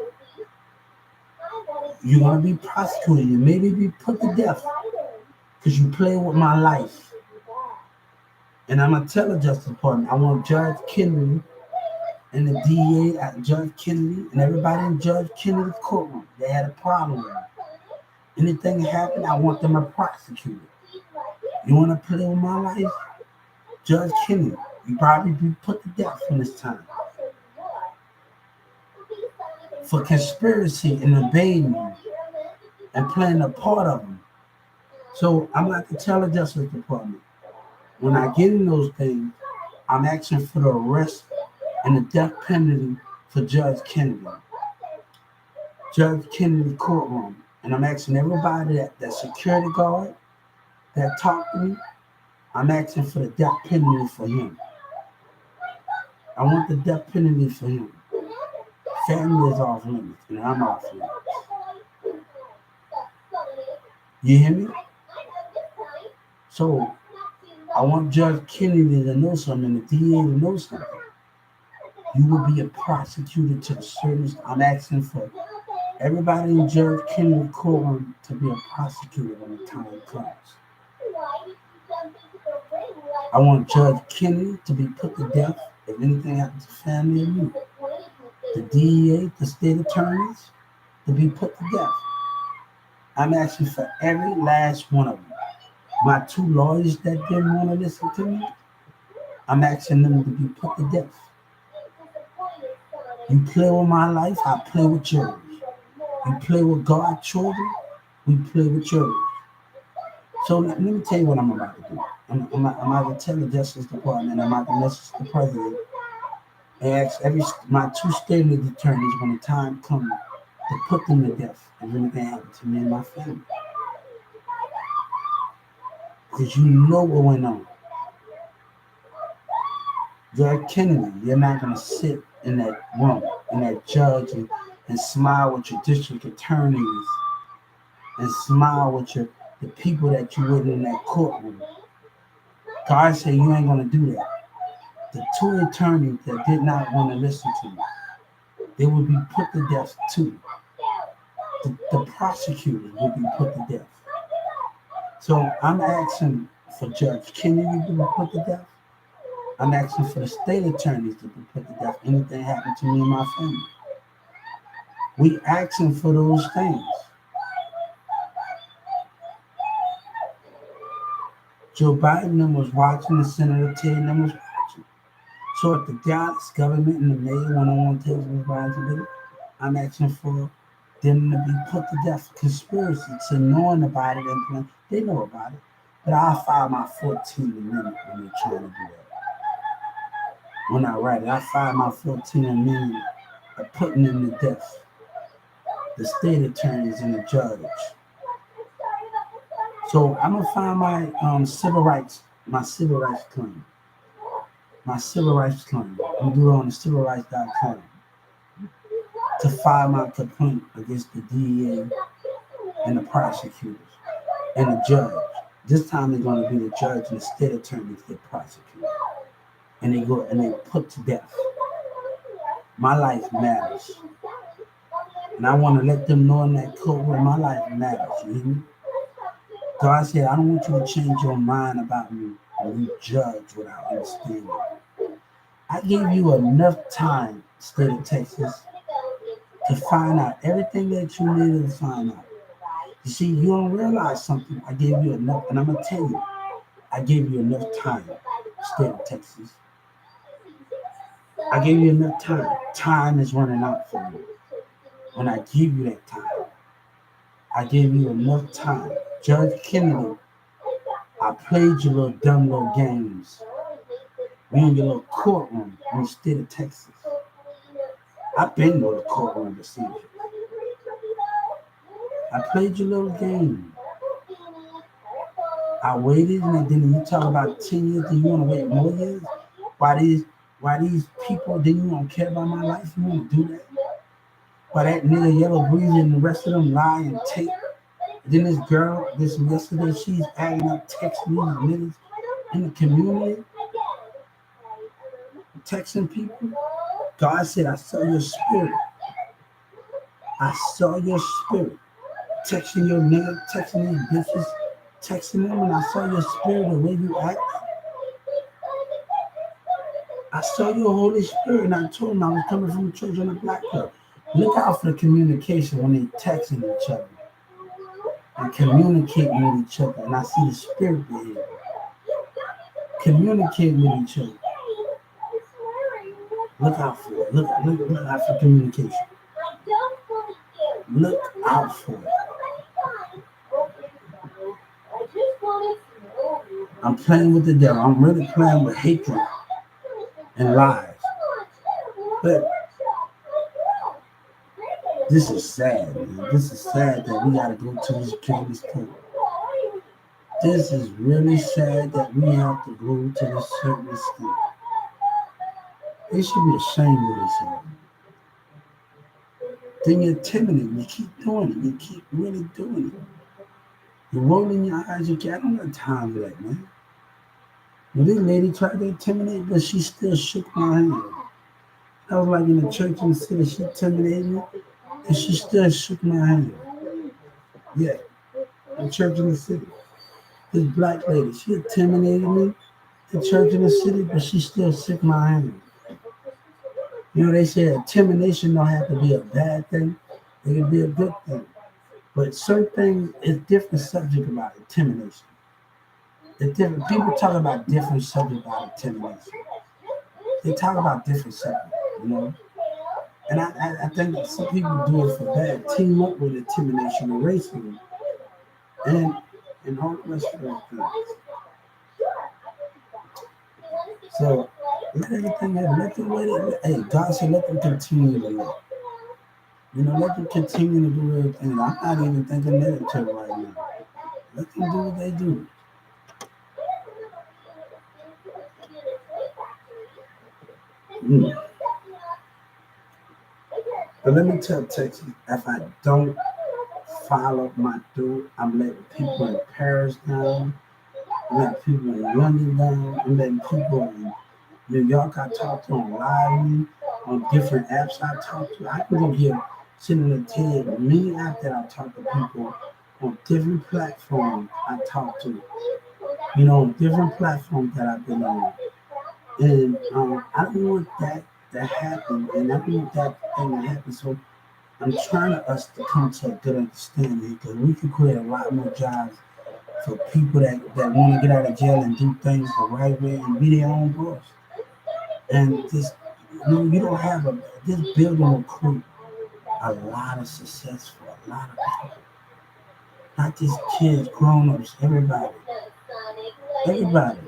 You're going to be prosecuted. You maybe be put to death because you play with my life. And I'm going to tell the Justice Department, I want Judge Kennedy and the DA at Judge Kennedy and everybody in Judge Kennedy's courtroom. They had a problem with me. Anything happened, I want them to prosecute it. You want to play with my life? Judge Kennedy, you probably be put to death from this time. For conspiracy and invading and playing a part of them. So I'm like to tell the Justice Department, when I get in those things, I'm asking for the arrest and the death penalty for Judge Kennedy. Judge Kennedy courtroom. And I'm asking everybody that security guard that talked to me, I'm asking for the death penalty for him. I want the death penalty for him. Family is off limits, and I'm off limits. You hear me? So I want Judge Kennedy to know something, and the DA to know something. You will be a prosecutor to the service. I'm asking for everybody in Judge Kennedy courtroom to be a prosecutor when the time comes. I want Judge Kennedy to be put to death if anything happens to family and me. The DEA, the state attorneys, to be put to death. I'm asking for every last one of them. My two lawyers that didn't want to listen to me, I'm asking them to be put to death. You play with my life, I play with yours. You play with God's children, we play with yours. So let me tell you what I'm about to do. I'm about to tell the Justice Department, I'm about to message the president and ask my two state attorneys when the time comes to put them to death if anything happens to me and my family. Because you know what went on. Judge Kennedy, you're not going to sit in that room, in that judge, and smile with your district attorneys and smile with the people that you with in that courtroom. God said you ain't going to do that. The two attorneys that did not want to listen to me, they would be put to death too. The prosecutors would be put to death. So I'm asking for Judge Kennedy to be put to death. I'm asking for the state attorneys to be put to death. Anything happened to me and my family. We asking for those things. Joe Biden was watching, the Senator Ted was watching. So if the Dallas government and the mayor one-on-one takes responsibility, I'm asking for them to be put to death for conspiracy to knowing about it and plan. They know about it. But I'll file my 14th Amendment when they're trying to do that. When I write it, I file my 14th Amendment are putting them to death. The state attorneys and the judge. So I'm gonna find my civil rights claim. My civil rights claim. I'm gonna do it on the civilrights.com to file my complaint against the DEA and the prosecutors and the judge. This time they're gonna be the judge and the state attorneys get prosecuted. And they put to death. My life matters. And I want to let them know in that courtroom my life matters. You hear me? God said, I don't want you to change your mind about me when you judge without understanding. I gave you enough time, state of Texas, to find out everything that you needed to find out. You see, you don't realize something. I gave you enough, and I'm going to tell you, I gave you enough time, state of Texas. I gave you enough time. Time is running out for you. When I give you that time, I gave you enough time. Judge Kennedy, I played your little dumb little games. We in your little courtroom in the state of Texas. I've been to the courtroom procedure. I played your little game. I waited, and then you talk about 10 years, and you want to wait more years? Why these people, then you don't care about my life? You want to do that? Why that nigga Yellow Breezy and the rest of them lie and take? Then this girl, this yesterday, she's acting up, texting me niggas in the community, texting people. God said, I saw your spirit. I saw your spirit. Texting your nigga, texting these bitches, texting them, and I saw your spirit, the way you act. I saw your Holy Spirit, and I told them I was coming from the church on the Black Club. Look out for the communication when they texting each other and communicating with each other, and I see the spirit behavior. Communicating with each other. Look out for it. Look out for communication. Look out for it. I'm playing with the devil. I'm really playing with hatred and lies. But this is sad, man. This is sad that we gotta go to this King's Court. This is really sad that we have to go to this certain extent. They should be ashamed of themselves. Then you're timid. You keep doing it. You keep really doing it. You're rolling your eyes. I don't have time for that, man. Well, this lady tried to intimidate, but she still shook my hand. I was like in the church in the city. She intimidated me, and she still shook my hand. Yeah, the church in the city. This black lady, she intimidated me. The church in the city, but she still shook my hand. You know, they say intimidation don't have to be a bad thing. It can be a good thing. But certain things, it's different subject about intimidation. It's different. People talk about different subjects about intimidation. They talk about different subjects, you know. And I think that some people do it for bad. Team up with intimidation and racism. And all the rest of those things. So let everything happen. Let them wait. Hey, God said let them continue to live. You know, let them continue to do everything. I'm not even thinking negative right now. Let them do what they do. But let me tell Texas, if I don't follow my dude, I'm letting people in Paris down, I'm letting people in London down, I'm letting people in New York I talk to on live, on different apps I talk to. I can go here sitting and tell you many apps that I talk to people on different platforms I talk to. You know, different platforms that I've been on. And I don't want that to happen, and I don't want that thing to happen. So I'm trying us to come to a good understanding because we can create a lot more jobs for people that want to get out of jail and do things the right way and be their own boss. And this, you don't have this building will create a lot of success for a lot of people. Not just kids, grown-ups, everybody. Everybody.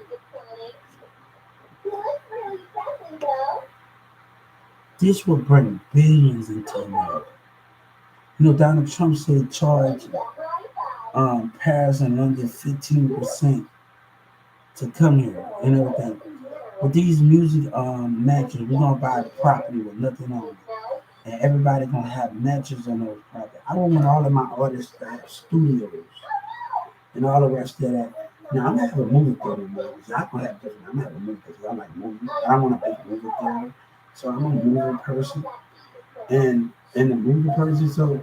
This will bring billions into America. Donald Trump said charge Paris and London 15% to come here and everything. With these music matches, we're gonna buy a property with nothing on it. And everybody gonna have matches on those properties. I want all of my artists to have studios and all the rest of that. Now I'm having a movie theater movies. I'm gonna have different. I'm having a movie because I like movies. I want to make a movie theater, so I'm a movie person and a movie person. So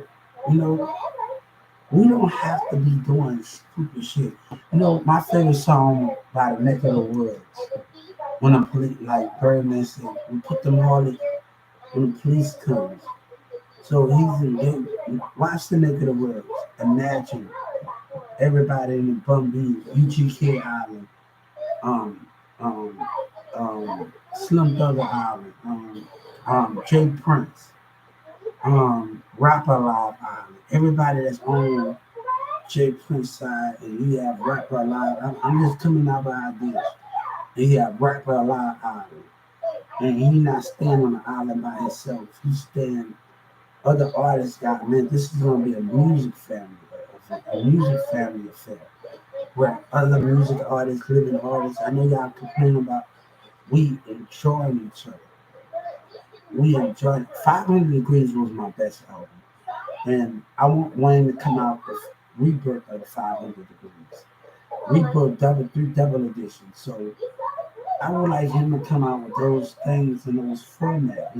you know, we don't have to be doing stupid shit. My favorite song by the Neck of the Woods. When the police, like Birdman said, we put them all in when the police comes. So watch the Neck of the Woods. Imagine everybody in the Bumby, UGK Island, um, um, Slim Thugger Island, Jay Prince, Rapper Alive Island. Everybody that's on Jay Prince side, and you have Rapper Alive. I'm just coming out with ideas. And you have Rapper Alive Island, and he not staying on the island by himself. He's staying. Other artists got, man. This is gonna be a music family affair, a music family affair, where other music artists, living artists. I know y'all complain about. We enjoying each other. We enjoy. 500 Degrees was my best album, and I want Wayne to come out with rebirth of the 500 Degrees, rebirth double edition. So I would like him to come out with those things in those formats,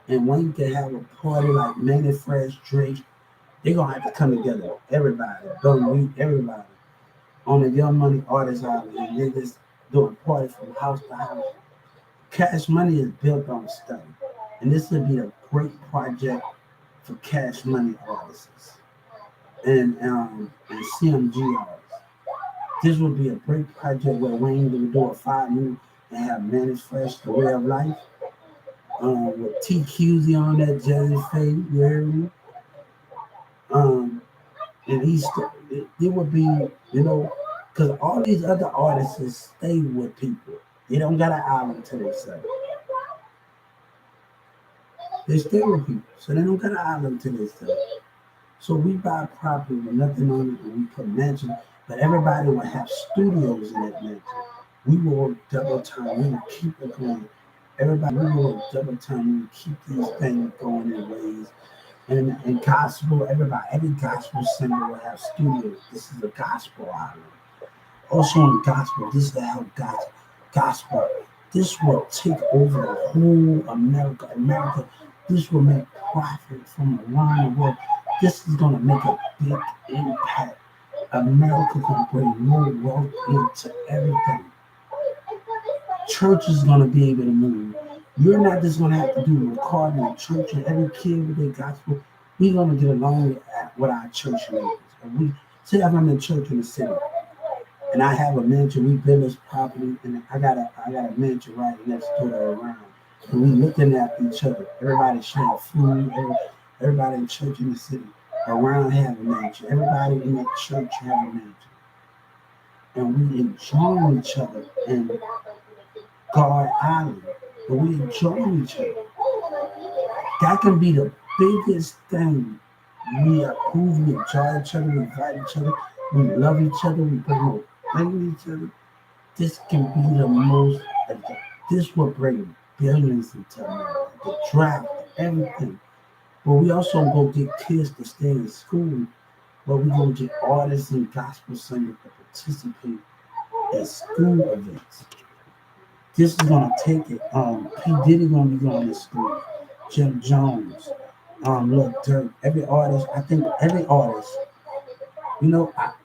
and Wayne can have a party like Manny Fresh, Drake. They're gonna have to come together, everybody, Bum Week, everybody, on the Young Money Artist Island, and they just do a party from house to house. Cash Money is built on study, and this would be a great project for Cash Money artists and CMG artists. This would be a great project where Wayne would do a 5 minute and have Managed Fresh, The Way of Life, with TQZ on that Jazzy Fade, you heard me? And it would be, because all these other artists stay with people. They don't got an island to themselves. They stay with people, so they don't got an island to themselves. So we buy property with nothing on it, and we put mansion, but everybody will have studios in that mansion. We will work double time. We will keep it going. Everybody, we will work double time. We will keep these things going in ways. And gospel, every gospel singer will have studios. This is a gospel island. Also in gospel, this is the help gospel. This will take over the whole America. This will make profit from around the world. This is going to make a big impact. America can bring more wealth into everything. Church is going to be able to move. You're not just going to have to do recording in church, and every kid with their gospel. We're going to get along with our church neighbors. And we say if I'm in church in the city, and I have a mansion, we build this property, and I got a mansion right next door to around. And we looking at each other. Everybody sharing food. Everybody in church in the city around have a mansion. Everybody in that church have a mansion. And we enjoy each other in God Island. And we enjoy each other. That can be the biggest thing. We approve, we enjoy each other, we invite each other, we love each other, we promote each other. This can be the most, this will bring billions into America. The draft, everything. But we also go get kids to stay in school, but we're going to get artists and gospel singers to participate in school events. This is going to take it. P. Diddy going to be going to school. Jim Jones, Lil Durk, every artist. I think every artist. I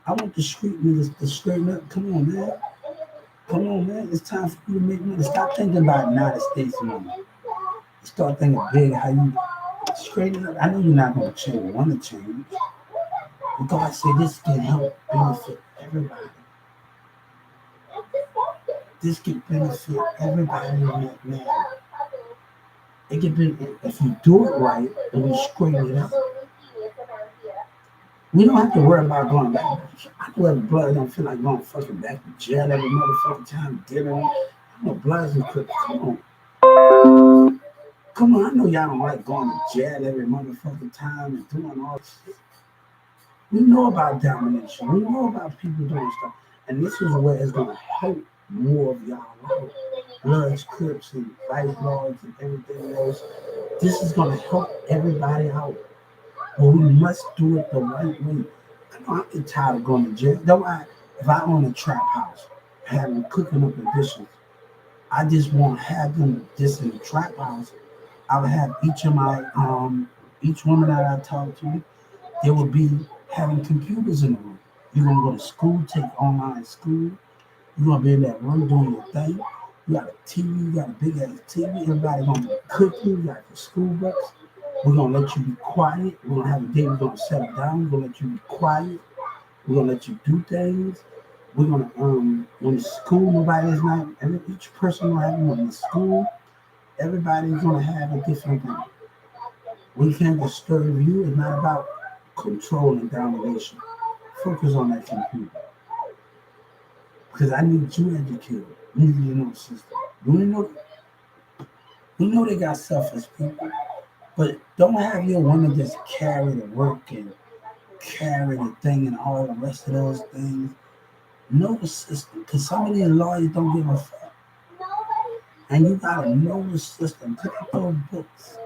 want the street niggas to straighten up. Come on, man. Come on, man. It's time for you to make money. Stop thinking about United States money. Start thinking big. How you straighten up? I know you're not going to change. Want to change? But God said this can help benefit everybody. This can benefit everybody in that man. It can be, if you do it right and you straighten it up. We don't have to worry about going back. I know every blood don't feel like going fucking back to jail every motherfucking time. I know blood is quick. Come on. Come on, I know y'all don't like going to jail every motherfucking time and doing all this shit. We know about domination. We know about people doing stuff. And this is where it's going to help more of y'all out. Bloods, Crips, and Vice Lords and everything else. This is going to help everybody out. But we must do it the right way. I know I get tired of going to jail. Though if I own a trap house, having cooking up the dishes, I just won't have them just in the trap house. I would have each woman that I talk to, they would be having computers in the room. You're gonna go to school, take online school. You're gonna be in that room doing your thing. You got a TV, you got a big ass TV. Everybody gonna be cooking. You got your school books. We're gonna let you be quiet. We're gonna have a day. We're gonna settle down. We're gonna let you be quiet. We're gonna let you do things. We're gonna when it's school, nobody is not. Each person will have one in school. Everybody's gonna have a different thing. We can't disturb you. It's not about control and domination. Focus on that computer. Because I need you educated. We need to know the system. We know they got selfish people, but don't have your women just carry the work and carry the thing and all the rest of those things. Know the system. Because some of these lawyers don't give a fuck. And you gotta know the system. Pick up those books.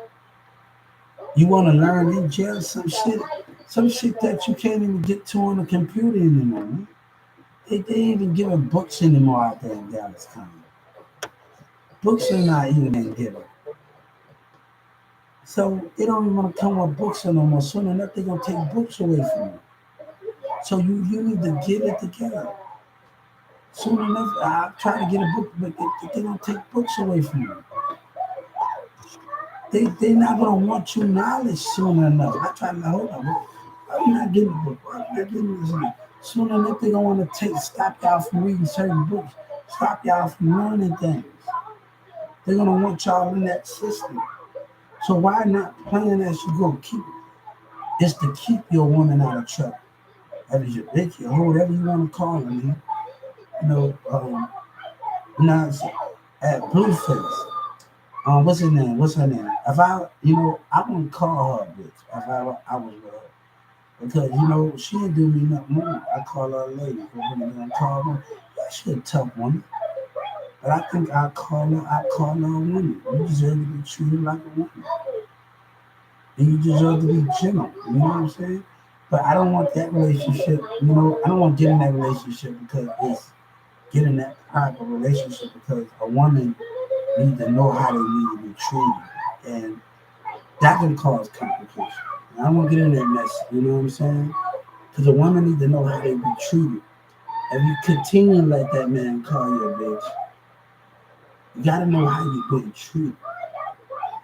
You want to learn in jail some shit that you can't even get to on the computer anymore. Man. They ain't even giving books anymore out there in Dallas County. Books are not even being given. So they don't even want to come with books no more. Soon enough, they're gonna take books away from you. So you need to get it together. Soon enough, I try to get a book, but they don't take books away from you. They're not gonna want you knowledge soon enough. I try to hold on. I'm not getting a book. I'm not getting this. Soon enough, they're gonna want to stop y'all from reading certain books, stop y'all from learning things. They're gonna want y'all in that system. So why not plan as you go? It's to keep your woman out of trouble. That is your bitch, your hoe, whatever you want to call her, man. You know, now at Blueface. What's her name? What's her name? If I wouldn't call her a bitch if I was with her. Because, she didn't do me nothing wrong. I call her a lady. But when I call her, yeah, she a tough woman. But I think I call her a woman. You deserve to be treated like a woman. And you deserve to be gentle. You know what I'm saying? But I don't want that relationship, I don't want to get in that relationship because it's getting that type of relationship because a woman need to know how they need to be treated. And that can cause complications. I don't want to get in that mess, you know what I'm saying? Because a woman need to know how they be treated. If you continue to let that man call you a bitch, you got to know how you're being treated.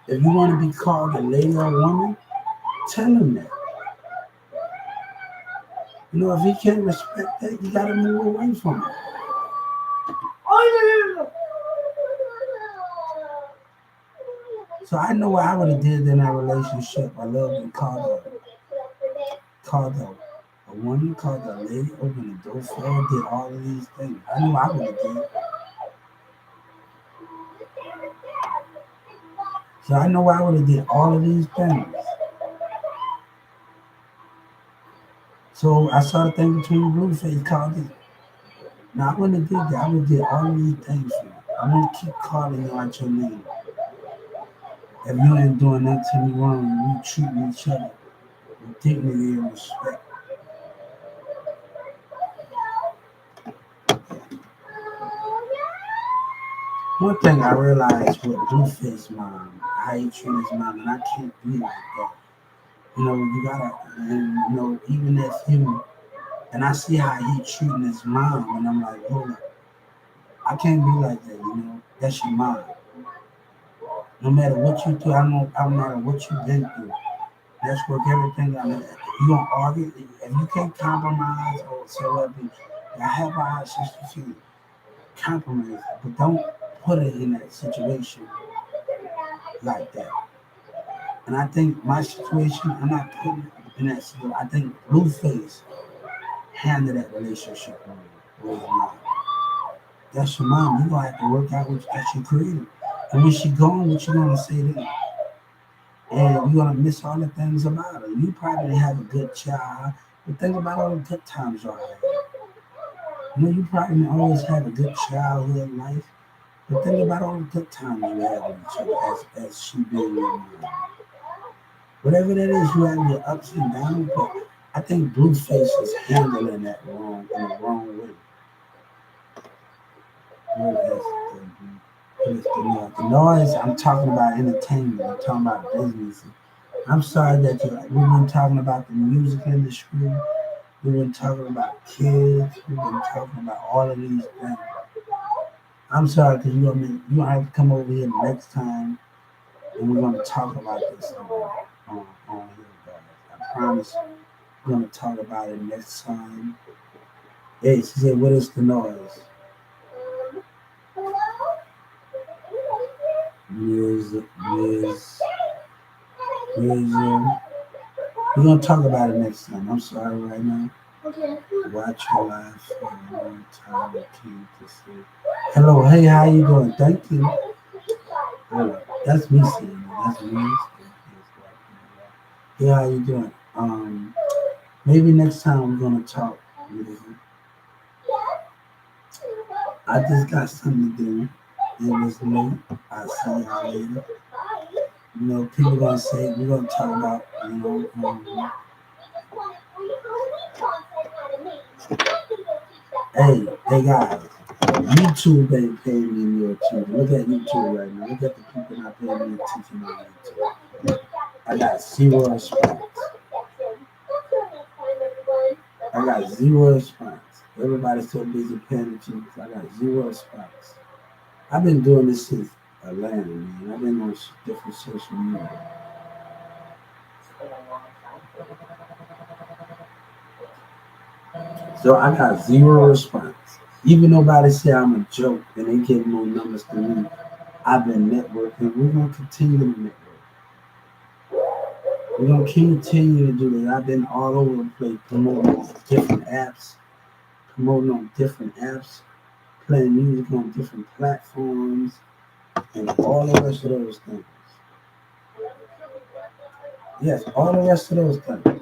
If you want to be called a lady or a woman, tell him that. If he can't respect that, you got to move away from it. So I know what I would have did in that relationship. I love being called a woman, called a lady, opened the door for her, did all of these things. I know I would have did. So I know I would have did all of these things. So I saw the thing between Blueface called it. Now I wouldn't have did that. I would have did all of these things for you. I wouldn't keep calling you out your name. If you ain't doing nothing to me wrong, we treating each other with dignity and respect. One thing I realized with Blueface mom, how he treat his mom, and I can't be like that. You gotta, and even if you, and I see how he treating his mom, and I'm like, hold up, I can't be like that. That's your mom. No matter what you do, I don't matter what you've been through. Let's work everything out. You don't argue. If you can't compromise or whatever, I have our sister to compromise, but don't put it in that situation like that. And I think my situation, I'm not putting it in that situation. I think Blueface handled that relationship with his mom. That's your mom. You gonna have to work out with that you created. And when she gone, what you gonna say then? and you're gonna miss all the things about her. You probably didn't have a good child, but think about all the good times y'all had. You know, you probably didn't always have a good childhood life, but think about all the good times you had with each other as she being your mom. Whatever that is, you have your ups and downs, but I think Blueface is handling that wrong in the wrong way. The noise, I'm talking about entertainment, I'm talking about business. I'm sorry that we've been talking about the music industry, we've been talking about kids, we've been talking about all of these things. I'm sorry because you're gonna have to come over here next time and we're gonna talk about this on here, guys. I promise we're gonna talk about it next time. Hey, she said, what is the noise? Music. We're gonna talk about it next time. I'm sorry right now. Okay. Watch your life for a long time. Keep to see. Hello, hey, how you doing? Thank you. Hello. That's me saying it. That's me. Hey, how you doing? Maybe next time we're gonna talk. I just got something to do. It was late. I'll see y'all later. You know, people gonna say we're gonna talk about, hey guys, YouTube ain't paying me no attention. Look at YouTube right now. Look at the people not paying me attention on YouTube. I got zero response. I got zero response. Everybody's so busy paying attention. I got zero response. I've been doing this since Atlanta, man. I've been on different social media. So I got zero response. Even nobody say I'm a joke and they give more numbers to me. I've been networking. We're gonna continue to network. We're gonna continue to do this. I've been all over the place promoting on different apps, playing music on different platforms, and all the rest of those things. Yes, all the rest of those things.